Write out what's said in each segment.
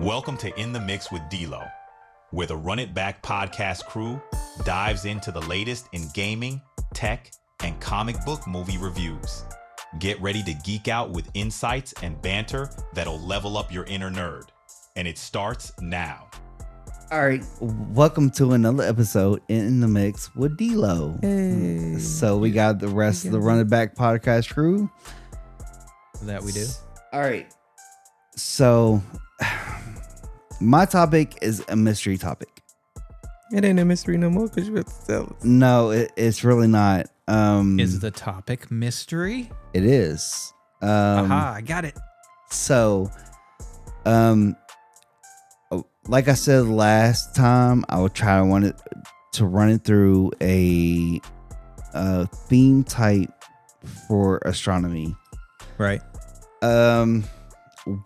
Welcome to In the Mix with D-Lo, where the Run It Back podcast crew dives into the latest in gaming, tech, and comic book movie reviews. Get ready to geek out with insights and banter that'll level up your inner nerd. And it starts now. All right, welcome to another episode in the Mix with D-Lo. Hey. So we got the rest of the Run It Back podcast crew. That we do. All right, so my topic is a mystery topic. It ain't a mystery no more because you have to tell us. No, it's really not. Is the topic mystery? It is. Aha, I got it. So, like I said last time, I would try to run it through a theme type for astronomy. Right.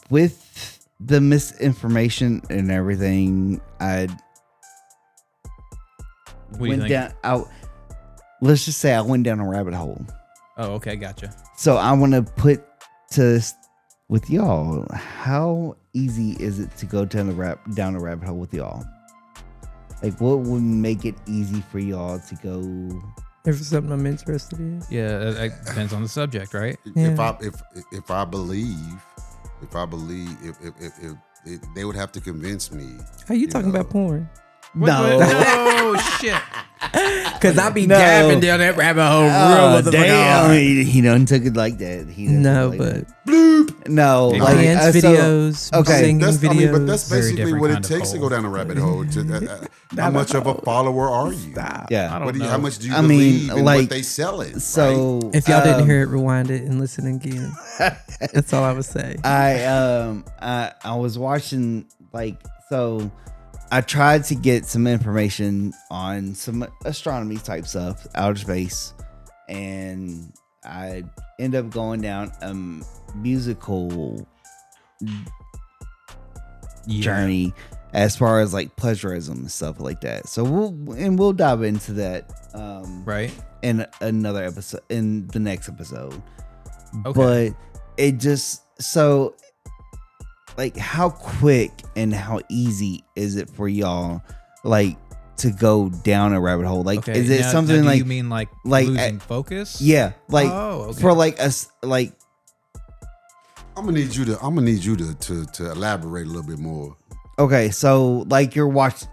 With the misinformation and everything, I went down. Let's just say I went down a rabbit hole. Oh, okay, gotcha. So I want to put to with y'all, how easy is it to go down a rabbit hole with y'all? Like, what would make it easy for y'all to go? If it's something I'm interested in. Yeah, it depends on the subject, right? Yeah. If I believe, if they would have to convince me. How you talking about porn? No. Oh shit. Because I be No. diving down that rabbit hole real motherfucking damn, hard. he done took it like that. He done No, took it like but that. No, like dance so- videos, okay. singing videos. But that's Very basically different what it kind of takes to hole. go down a rabbit hole. How much of a follower are you? Stop. Yeah. I don't know. How much do you I mean, believe in like, what they selling? So If y'all didn't hear it, rewind it and listen again. That's all I would say. I was watching, like, so I tried to get some information on some astronomy type stuff, outer space, and I end up going down a musical journey as far as like plagiarism and stuff like that. So we'll dive into that Right. in another episode, in the next episode. Okay. But it just, so like, how quick and how easy is it for y'all, like, to go down a rabbit hole? Like, Okay. is it now, something do like, you mean like losing focus? yeah, like Oh, okay. for like us, like, I'm gonna need you to elaborate a little bit more. okay, so like you're watching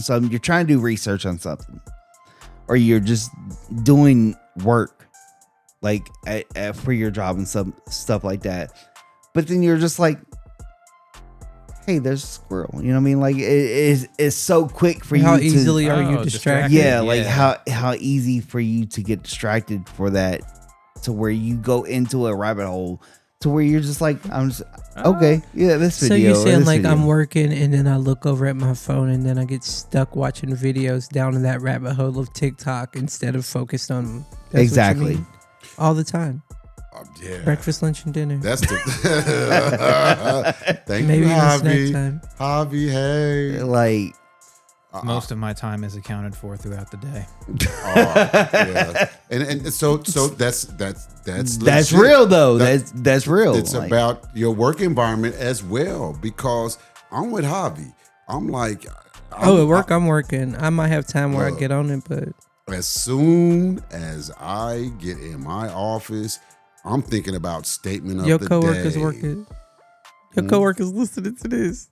something, you're trying to do research on something, or you're just doing work, like for your job and some stuff like that. But then you're just like, hey, there's a squirrel. You know what I mean? Like, it's so quick for How you easily to, are you Oh, distracted? yeah, like Yeah. how easy for you to get distracted for that, to where you go into a rabbit hole, to where you're just like, I'm just okay, yeah, this So video. you're saying this like video. I'm working and then I look over at my phone and then I get stuck watching videos down in that rabbit hole of TikTok instead of focused on that's what you Exactly. mean? All the time. Yeah, Breakfast, lunch, and dinner. that's the. Thank Maybe you, even snack Javi. time. Javi, hey. like, Most of my time is accounted for throughout the day. Yeah. And so that's that's legit. real though. That- That's real. It's Like, about your work environment as well, because I'm with Javi. I'm like, Oh, at work I'm working. I might have time where I Look. get on it, but as soon as I get in my office, I'm thinking about statement of your the coworkers day. working. Your coworkers listening to this.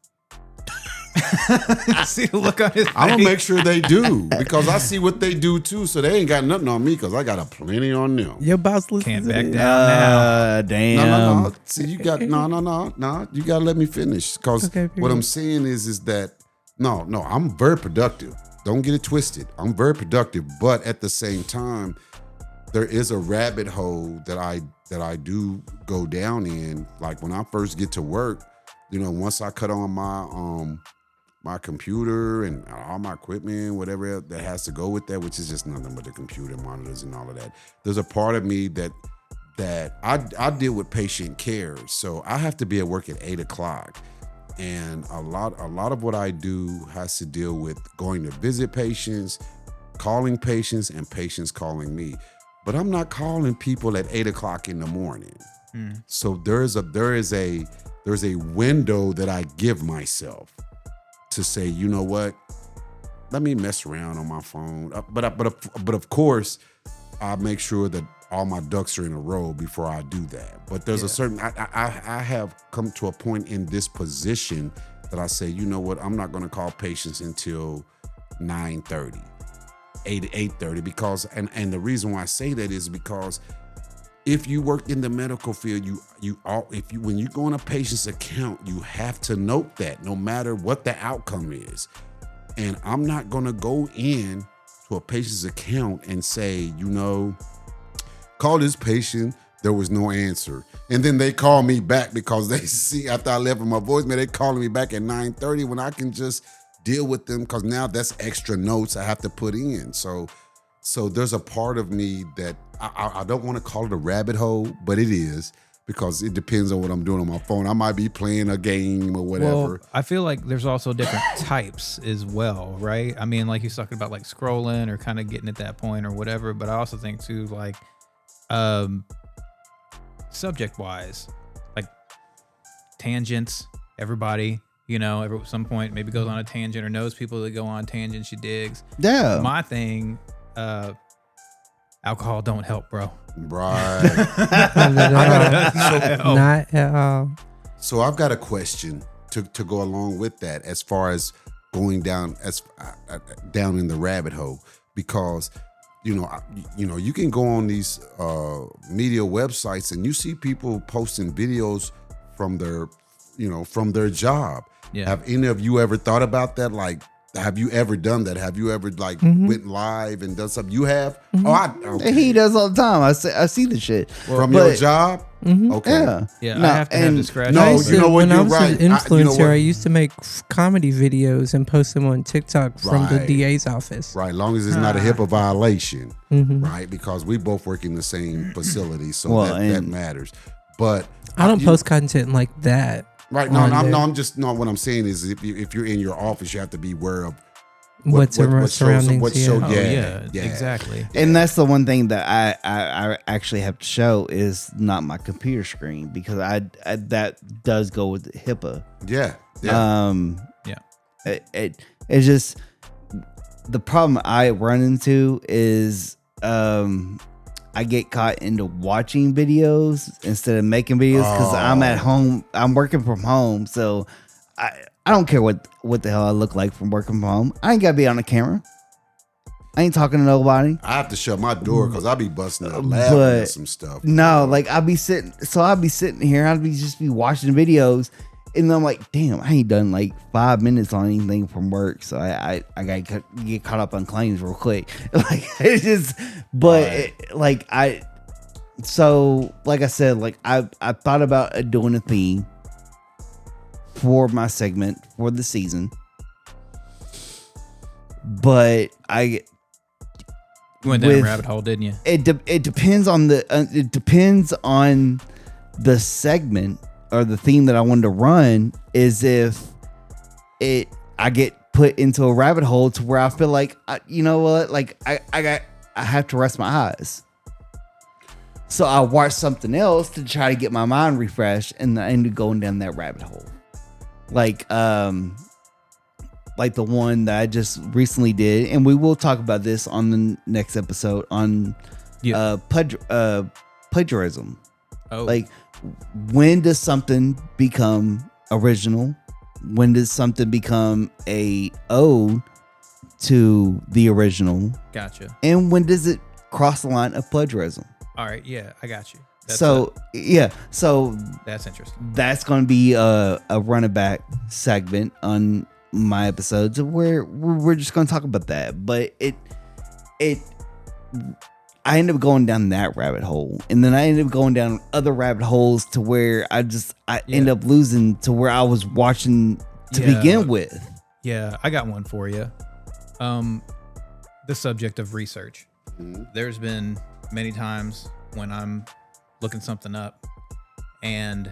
See the look on his face. I'm gonna make sure they do, because I see what they do too. So they ain't got nothing on me, because I got a plenty on them. Your boss listens Can't to back this. down now. damn. No. See, you got no. You gotta let me finish, because Okay, what period. I'm saying is that no. I'm very productive. Don't get it twisted. I'm very productive, but at the same time, there is a rabbit hole that I do go down in. Like when I first get to work, once I cut on my computer and all my equipment, whatever else that has to go with that, which is just nothing but the computer monitors and all of that. There's a part of me that I deal with patient care, so I have to be at work at 8:00, and a lot of what I do has to deal with going to visit patients, calling patients, and patients calling me. But I'm not calling people at 8:00 in the morning. So there's a window that I give myself to say, you know what, let me mess around on my phone. But of course, I make sure that all my ducks are in a row before I do that. But there's a certain I have come to a point in this position that I say, you know what, I'm not going to call patients until 9:30, 8:30, because and the reason why I say that is because if you work in the medical field, when you go on a patient's account, you have to note that no matter what the outcome is. And I'm not gonna go in to a patient's account and say, you know, call this patient, there was no answer. And then they call me back because they see after I left my voicemail, they calling me back at 9:30 when I can just deal with them, because now that's extra notes I have to put in. So there's a part of me that I don't want to call it a rabbit hole, but it is, because it depends on what I'm doing on my phone. I might be playing a game or whatever. Well, I feel like there's also different types as well, right? I mean, like he's talking about like scrolling or kind of getting at that point or whatever. But I also think too, like, subject wise, like tangents, everybody, you know, at some point maybe goes on a tangent or knows people that go on tangents, she digs. Yeah. My thing, alcohol don't help, bro. Right. Not at all. So I've got a question to go along with that, as far as going down down in the rabbit hole, because you know you can go on these media websites and you see people posting videos from their job. Yeah. Have any of you ever thought about that? Like, have you ever done that? Have you ever went live and done something? You have? Okay. He does all the time. I see the shit From your job? Okay. Yeah. Yeah, No, I have to have and- discretion. No, I used you to- know what, when I you're was right. an I- you know influencer, what? I used to make comedy videos and post them on TikTok from the Right. DA's office. Right, long as it's not a HIPAA violation, right? Because we both work in the same facility, so Well, that and- matters. But I don't you- post content like that. Right, no, on I'm there. no, I'm just no. What I'm saying is, if you're in your office, you have to be aware of What's around surroundings. what yeah. show- Oh Yeah. exactly. And that's the one thing that I actually have to show is not my computer screen, because I that does go with HIPAA. Yeah, Yeah. It's just the problem I run into is I get caught into watching videos instead of making videos, because I'm at home. I'm working from home, so I don't care what the hell I look like from working from home. I ain't gotta be on the camera. I ain't talking to nobody. I have to shut my door because I'll be busting out laughing But- at some stuff. No, like I'll be sitting here. I'll be watching videos, and I'm like, damn, I ain't done like 5 minutes on anything from work, so I gotta get caught up on claims real quick. Like it's just, but like I said, like I thought about doing a theme for my segment for the season, but You went down a with- rabbit hole, didn't you? it depends on the segment or the theme that I wanted to run. Is if I get put into a rabbit hole to where I feel like you know what, like I have to rest my eyes, so I watch something else to try to get my mind refreshed, and I end up going down that rabbit hole. Like the one that I just recently did, and we will talk about this on the next episode on plagiarism. Oh, Like, when does something become original? When does something become a ode to the original? gotcha. And when does it cross the line of plagiarism? All right, yeah, I got you. So That's interesting. that's going to be a running back segment on my episodes where we're just going to talk about that. But I end up going down that rabbit hole, and then I end up going down other rabbit holes to where I end up losing to where I was watching to Yeah. begin with. Yeah, I got one for you. The subject of research. Mhm. There's been many times when I'm looking something up and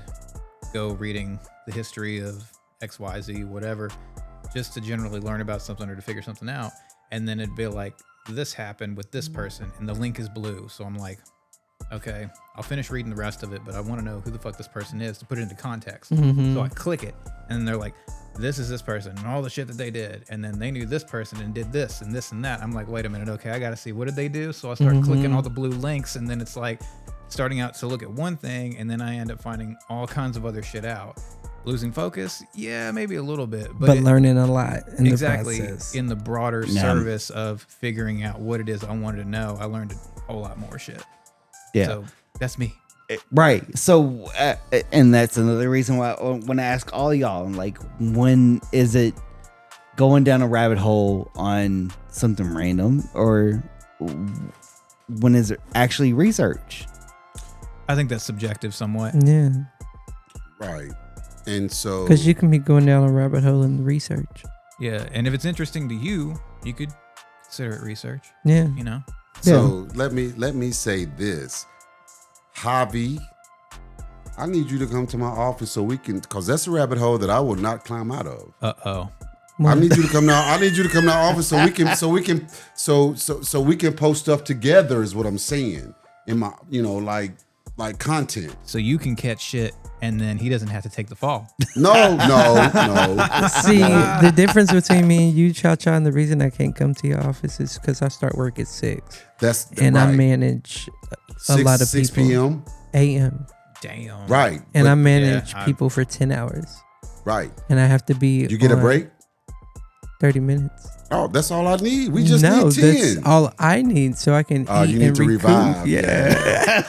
go reading the history of XYZ, whatever, just to generally learn about something or to figure something out. And then it'd be like, this happened with this person and the link is blue. So I'm like, okay, I'll finish reading the rest of it, but I want to know who the fuck this person is to put it into context. Mhm. So I click it, and they're like, this is this person and all the shit that they did. And then they knew this person and did this and this and that. I'm like, wait a minute. Okay, I got to see, what did they do? So I start clicking all the blue links, and then it's like starting out to look at one thing, and then I end up finding all kinds of other shit out. Losing focus? Yeah, maybe a little bit. But learning a lot in exactly the process. in the broader Yeah. service of figuring out what it is I wanted to know, I learned a whole lot more shit. Yeah. So that's me. Right. So, and that's another reason why when I ask all y'all, like, when is it going down a rabbit hole on something random, or when is it actually research? I think that's subjective somewhat. Yeah. Right. And so Because you can be going down a rabbit hole in the research. Yeah. And if it's interesting to you, you could consider it research, Yeah. you know? So let me say this, Javi, I need you to come to my office so we can, because that's a rabbit hole that I will not climb out of. Uh-oh. I need you to come now. I need you to come to our office so we can post stuff together. Is what I'm saying. In my, like content. So you can catch shit, and then he doesn't have to take the fall. No. See, the difference between me and you, Cha-Cha, and the reason I can't come to your office is because I start work at 6. That's And I right. manage a lot of 6 people. p.m. a.m. Damn. Right. And but- I manage yeah, people for 10 hours. right. And I have to be You get a on break? 30 minutes. Oh, that's all I need. We just no, need 10. that's all I need so I can Oh, eat you need and to recoup. revive. Yeah.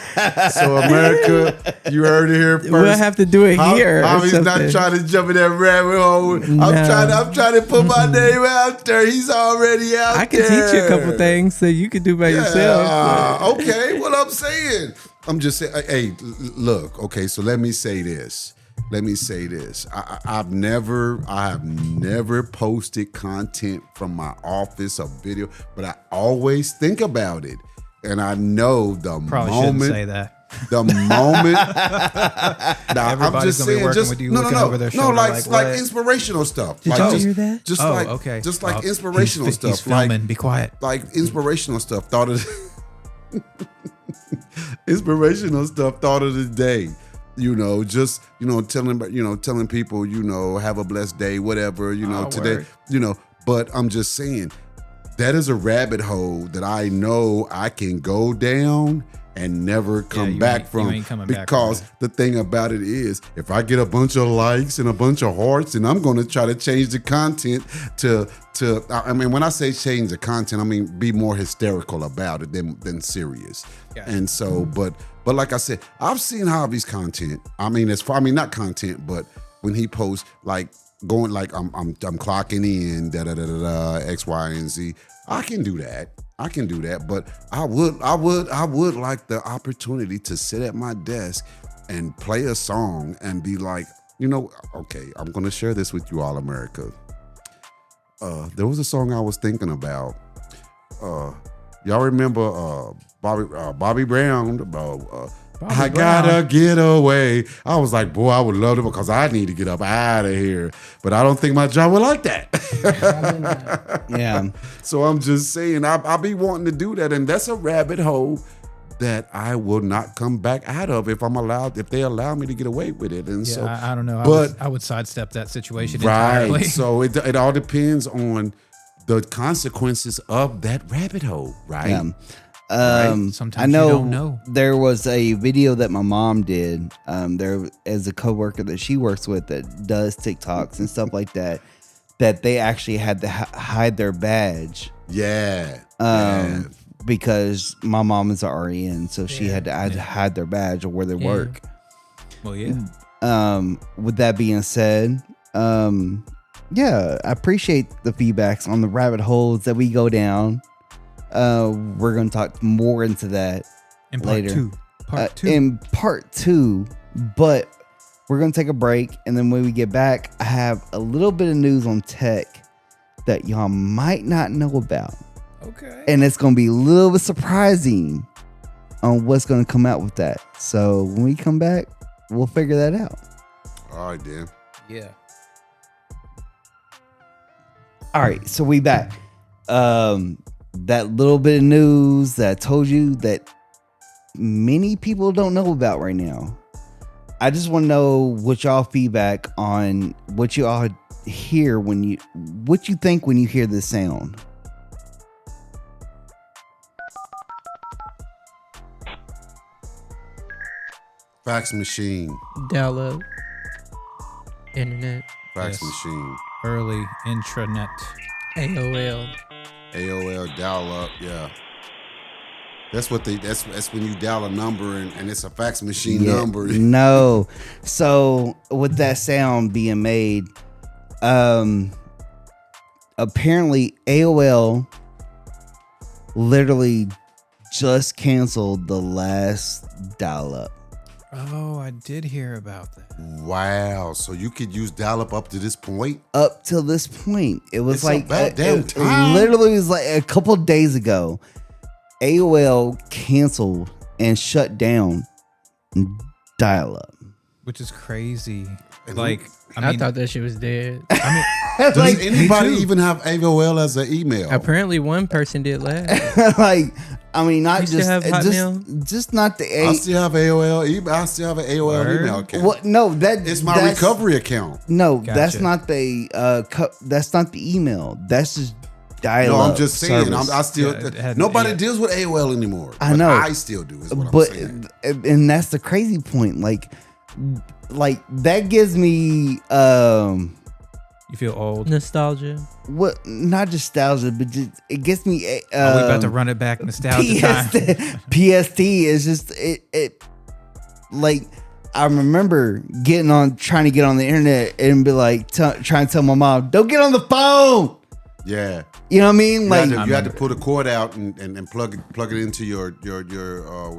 So America, you heard it here first. We'll have to do it here. or Javi's not something. trying to jump in that rabbit hole. No. I'm trying to put my name out there. He's already out there. I can teach you a couple things so you can do by yourself. Okay, what I'm saying. I'm just saying, hey, look, okay, so let me say this. I have never posted content from my office or video, but I always think about it. And I know the Probably shouldn't moment, say that. the moment. Now, I'm Everybody's just gonna be saying, working just with you, no, looking over their no, shoulder like what? inspirational stuff. Did like y'all just, hear that? Just Oh, like, okay. just like Oh, inspirational he's stuff. filming. Be quiet. Like inspirational stuff. Inspirational stuff. Thought of the day. Just telling people, have a blessed day, whatever. Today. Word. But I'm just saying that is a rabbit hole that I know I can go down and never come you back ain't- from, you ain't coming back from because that. the thing about it is, if I get a bunch of likes and a bunch of hearts, and I'm going to try to change the content to I mean, when I say change the content, I mean be more hysterical about it than serious. Gotcha. And so, but like I said, I've seen Javi's content. I mean, not content, but when he posts like going like I'm clocking in X, Y, and Z. I can do that, but I would like the opportunity to sit at my desk and play a song and be like, okay, I'm gonna share this with you all, America. There was a song I was thinking about. Y'all remember Bobby Brown about I gotta get away. I was like, boy, I would love it because I need to get up out of here. But I don't think my job would like that. Yeah. So I'm just saying, I'll be wanting to do that. And that's a rabbit hole that I will not come back out of if they allow me to get away with it. And Yeah, so, I don't know. but- I would sidestep that situation right. entirely. So it all depends on the consequences of that rabbit hole, right? Yeah. Sometimes I know, you don't know. there was a video that my mom did. There is a coworker that she works with that does TikToks and stuff like that. That they actually had to hide their badge. Yeah. Because my mom is a RN, so she had to Yeah. hide their badge or where they Yeah. work. Well, yeah. With that being said, yeah, I appreciate the feedbacks on the rabbit holes that we go down. We're going to talk more into that In part later. two. Part two. in part 2, but we're going to take a break. And then when we get back, I have a little bit of news on tech that y'all might not know about. Okay. And it's going to be a little bit surprising on what's going to come out with that. So when we come back, we'll figure that out. All right, then. Yeah. All right, so we back. That little bit of news that I told you that many people don't know about right now. I just want to know what y'all feedback on what you all hear what you think when you hear this sound. Fax machine. Dial-up. Internet. Fax Yes. machine. Early intranet. AOL. AOL dial up, yeah. That's what that's when you dial a number and it's a fax machine Yeah, number. No. So with that sound being made, apparently AOL literally just canceled the last dial-up. Oh, I did hear about that. Wow. So you could use dial up to this point? Up till this point, it was It's like about damn it time. literally was like a couple of days ago. AOL canceled and shut down dial-up. Which is crazy. And Like, I, I mean, thought that shit was dead. Does Like, anybody me too. even have AOL as an email? Apparently, one person did last. like, I mean, not You still just have Hotmail? just not the I still have AOL. I still have an AOL Word? email account. What? No, It's my that's- recovery account. No, that's Gotcha. not the that's not the email. That's just dial No, up. I'm just saying. I still Yeah, it had- nobody yeah. deals with AOL anymore. I But know. I still do. Is what but I'm saying. and that's the crazy point. Like that gives me you feel old. Nostalgia. what not nostalgia, but just, it gets me. Are we about to run it back nostalgia time? PST is just it like I remember trying to get on the internet and be like trying to tell my mom, don't get on the phone. Yeah. You know what I mean? You, Like had to pull the cord out and plug it into your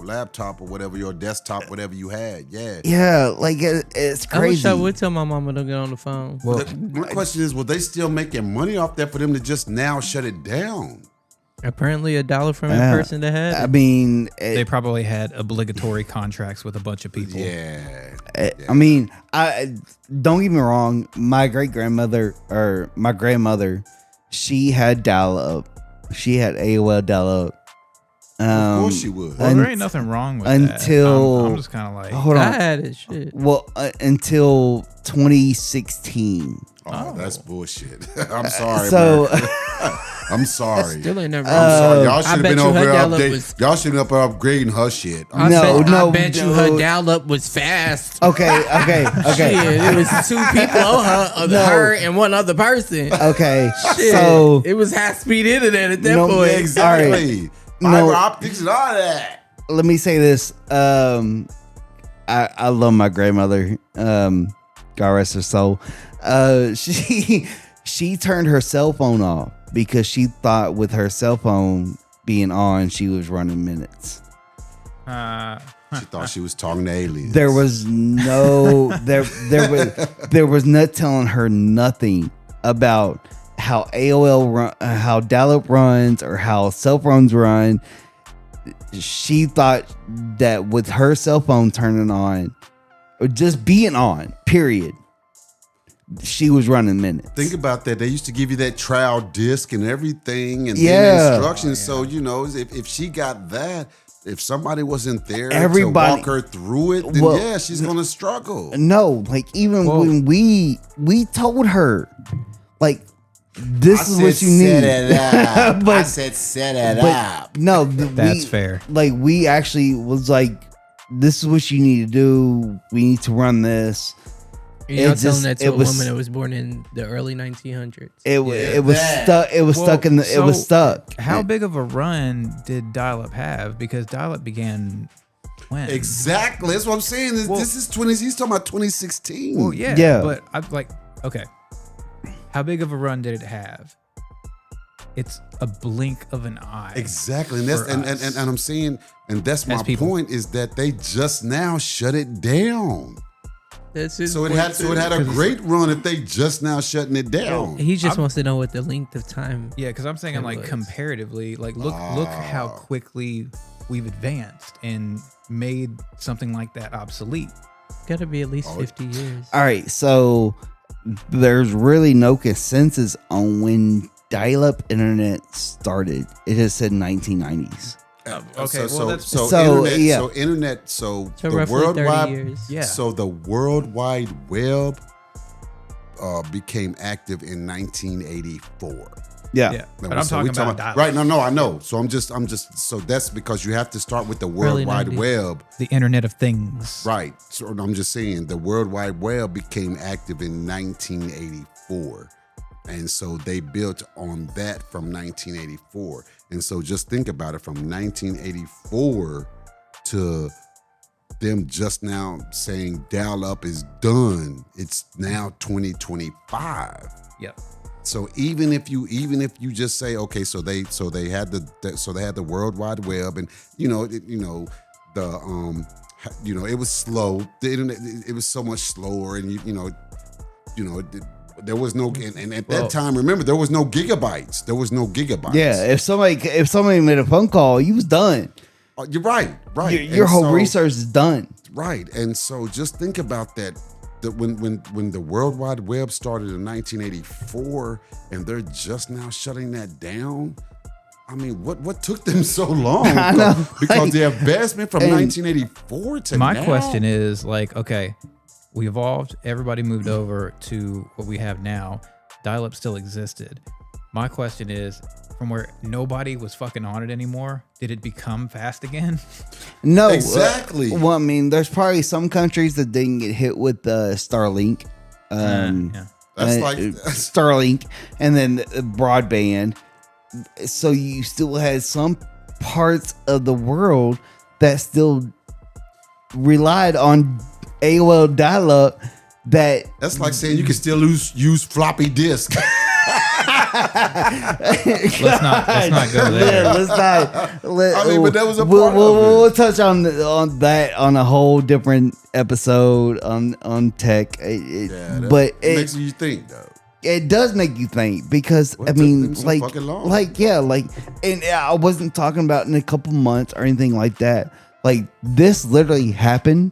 laptop or whatever, your desktop, whatever you had. Yeah. yeah, like it's I wish crazy. I would tell my mama don't get on the phone. Well, My question is, were they still making money off that for them to just now shut it down? Apparently, $1 from Yeah. a person that had I it. mean, they probably had obligatory contracts with a bunch of people. Yeah. I mean, I don't get me wrong. My grandmother, she had dial up. She had AOL dial up. Of course she would. Well, there ain't nothing wrong with until- that. I'm just kind of like, Hold I on. had it. Shit. Well, until 2016. Oh, that's bullshit. I'm sorry. So, America. I'm sorry. Still ain't never. I'm sorry. Y'all I should have bet been you over her there dial-up updating. was- Y'all should have been up upgrading her shit. No, I bet you no. her dial-up was fast. okay. Shit, it was two people on No. her and one other person. Okay. Shit, So, it was high-speed internet at that No, point. Exactly. No. Fiber optics and all that. let me say this. I love my grandmother. God rest her soul. She turned her cell phone off because she thought with her cell phone being on, she was running minutes. She thought she was talking to aliens. There was no there was not telling her nothing about how AOL run, how dial-up runs, or how cell phones run. She thought that with her cell phone turning on, or just being on, period, she was running minutes. Think about that. They used to give you that trial disc and everything, and Yeah. then instructions. So you know, if she got that, if somebody wasn't there Everybody- to walk her through it, then Well, yeah, she's gonna struggle. No, like even Well- when we told her, like, this is what you need. But- said set it But no, That's fair. Like we actually was like, this is what you need to do. We need to run this. You're not It telling just- that to it a was- woman that was born in the early 1900s. It was stuck. It was Well, stuck in the. It was so stuck. How big of a run did dial-up have? Because dial-up began when? Exactly. That's what I'm saying. This is 20. He's talking about 2016. Well, yeah. Yeah. But I'm like, okay. How big of a run did it have? It's a blink of an eye. Exactly, and that's for and us. I'm saying, and that's my As people. point is that they just now shut it down. That's his So it point, had too. a great run if they just now shutting it down. He just wants to know what the length of time. Yeah, because I'm saying It like was. comparatively, like look how quickly we've advanced and made something like that obsolete. Got to be at least 50 years. All right, so there's really no consensus on when dial-up internet started. It has said 1990s. Okay, well, that's internet. So So the roughly World 30 Wide, years. yeah. so the World Wide Web became active in 1984. Yeah. yeah. Now, But I'm so we talking about dial-up. right. No, I know. So I'm just. So that's because you have to start with the Early World Wide 90s. Web. The Internet of Things. Right. So I'm just saying the World Wide Web became active in 1984. And so they built on that from 1984. And so just think about it, from 1984 to them just now saying dial-up is done. It's now 2025. Yep. So even if you just say, okay, so they had the World Wide Web, and it was slow. The internet, it was so much slower, and there was no, and at that time, remember, there was no gigabytes. Yeah, if somebody made a phone call, you was done. You're right. Your whole research is done. Right, and so just think about that. That when the World Wide Web started in 1984, and they're just now shutting that down. I mean, what took them so long? I know, because the advancement from 1984 to My now. question is like, okay, we evolved. Everybody moved over to what we have now. Dial-up still existed. My question is, from where nobody was fucking on it anymore, did it become fast again? No, Exactly. well, I mean, there's probably some countries that didn't get hit with Starlink. Yeah. That's like Starlink, and then broadband. So you still had some parts of the world that still relied on AOL dial-up. that's like saying you can still use floppy disk. Let's not go there. Yeah, let's not. I mean, but that was a we'll, part of we'll, it. we'll touch on that on a whole different episode on tech. But It makes you think though. it does make you think, because What I took mean, them so fucking long? and I wasn't talking about in a couple months or anything like that. Like, this literally happened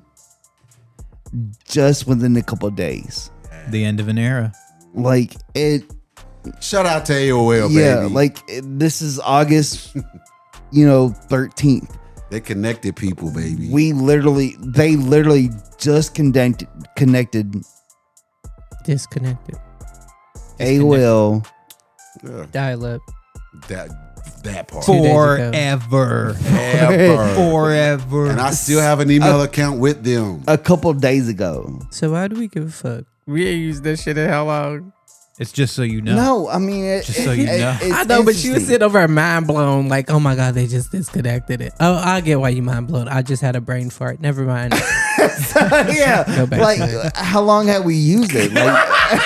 just within a couple of days. The end of an era. Like it. Shout out to AOL, Yeah, baby. like this is August, 13th. They connected people, baby. They literally just connected Disconnected. AOL. Yeah, Dial up. that part. 2 days ago. Forever. Ever. Forever. And I still have an email account with them. A couple of days ago. So why do we give a fuck? We ain't used that shit in how long? It's just so you know. No, I mean, Just so you know. it's I know, but you interesting. sit over mind blown, like, oh my God, they just disconnected it. Oh, I get why you mind blown. I just had a brain fart. Never mind. Yeah, Go back like to it. how long have we used it? Like,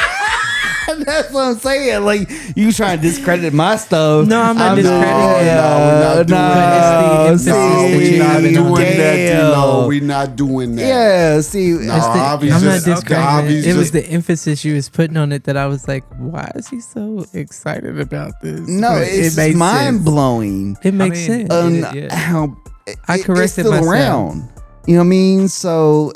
that's what I'm saying. Like, you trying to discredit my stuff? No, I'm not discrediting it. No, we're not doing that. But it's the we're not emphasis. doing that. Damn. No, we're not doing that. Yeah, see, No, It's the- Javi's I'm not just- discrediting Javi's it. It was just- the emphasis you was putting on it that I was like, why is he so excited about this? no, But it's made mind sense. blowing. It makes mean, sense. Yeah. How I it's corrected still myself. around. You know what I mean? So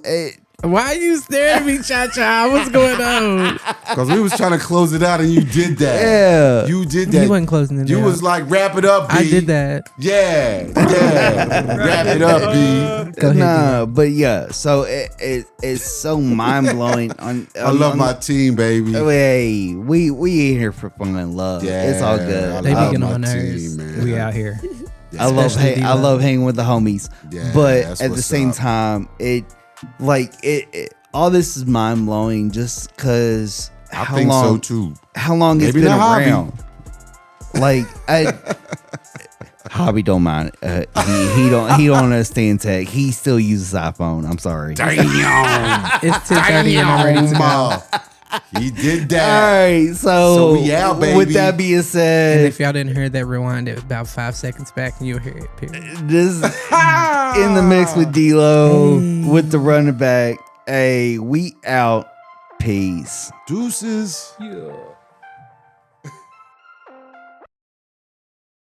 Why are you staring at me, Cha-Cha? What's going on? Because we was trying to close it out and you did that. Yeah. You did He that. wasn't closing it You out. was like, wrap it up, B. I did that. Yeah. Wrap it up, B. Go ahead. nah, but yeah. So it's so mind blowing. I love my team, baby. Hey, we in here for fun and love. Yeah, It's all good. I They be love getting my on my team, nerves. man. We out here. I love Especially I D-Lo. love hanging with the homies. Yeah, but that's at the what's same up. time, it all this is mind blowing just because I think so too. how long it's Maybe been not Hobby. around. Like Hobby don't mind. He don't understand tech. He still uses iPhone. I'm sorry. Damn. It's 10:30 and I'm ready to go. Damn. He did All that. right, So we out, baby. with that being And said, if y'all didn't hear that, rewind it about 5 seconds back and you'll hear it. Period. this is in the mix with D-Lo with the running back. Hey, we out. Peace. Deuces. Yeah.